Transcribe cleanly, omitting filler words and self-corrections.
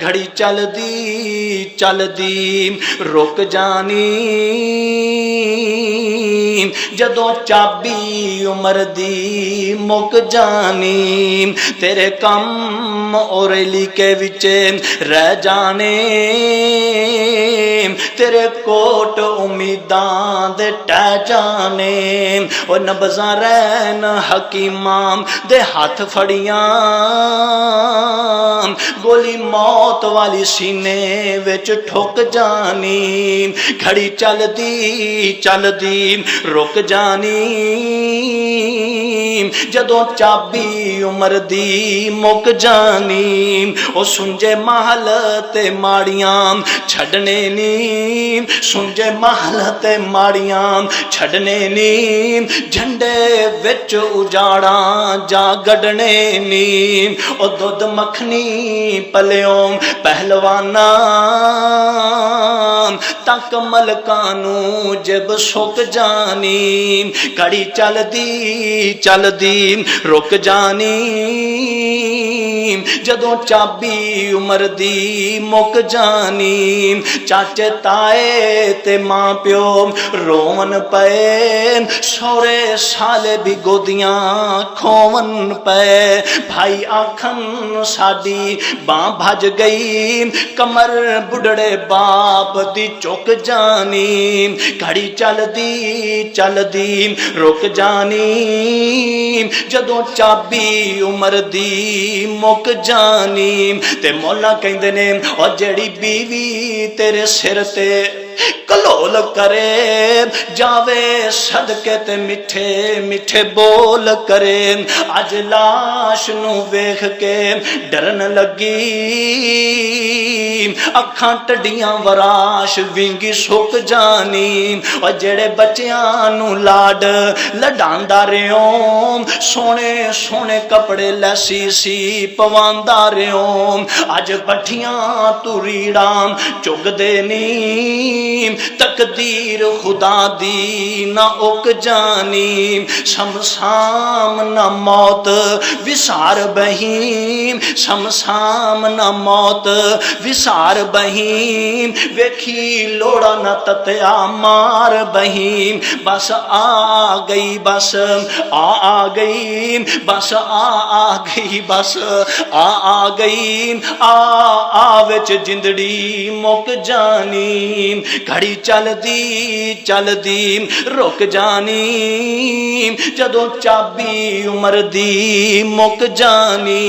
घड़ी चलदी चलदी रुक जानी जदों चाबी उम्र दी मुक जानी तेरे कम और लिखे विच रह जाने तेरे कोट उम्मीदां दे टह जाने ओ नबज़ां रैन हकीमां दे हाथ फड़ियां गोली मौत वाली सीने विच ठुक जानी घड़ी चलदी चलदी रुक जानी जदों चाबी उम्र दी मुक जानी ओ सुंजे महल ते माड़ियां छड़ने नी सुंजे महल ते माड़ियां छड़ने नी झंडे विच उजाड़ा जा गढ़ने नी ओ दुध मखनी पलियों पहलवाना तक मलकानू जब सुक जानी घड़ी चलदी चलदी रुक जानी जदों चाबी उम्र दी मुक जानी चाचे ताए ते मां प्यो रोवन पे सौरे साले भी गोदियां खोवन पे भाई आखन साडी बां भज गई कमर बुढ़ड़े बाप दी चुक जानी घड़ी चलदी चलदी रुक जानी जदों चाबी उम्र दी मुक जानी ते मौला कहंदे ने ओ जेड़ी बीवी तेरे सिर ते कलोल करे जावे सदके ते मिठे मिठे बोल करे अज लाश नू वेख के डरन लगी अखां टड्डियां वराश विंगी सुक जानी और जेड़े बच्चियां नू लाड लडांदा रियो सोने सोने कपड़े लैसी सी पवांदा रियो अज पठियां तू रीड़ा चुगदे नी तकदीर खुदा दी ना उक जानी शमशाम ना मौत विसार बहीम शमशाम ना मौत विसार बहीम वेखी लोड़ा ना तत्या मार बहीम बस आ गई बस आ गई बस आ गई बस आ गई आ विच जिंदड़ी मुक जानी घड़ी चलदी चलदी रुक जानी जदों चाबी उम्र दी मुक जानी।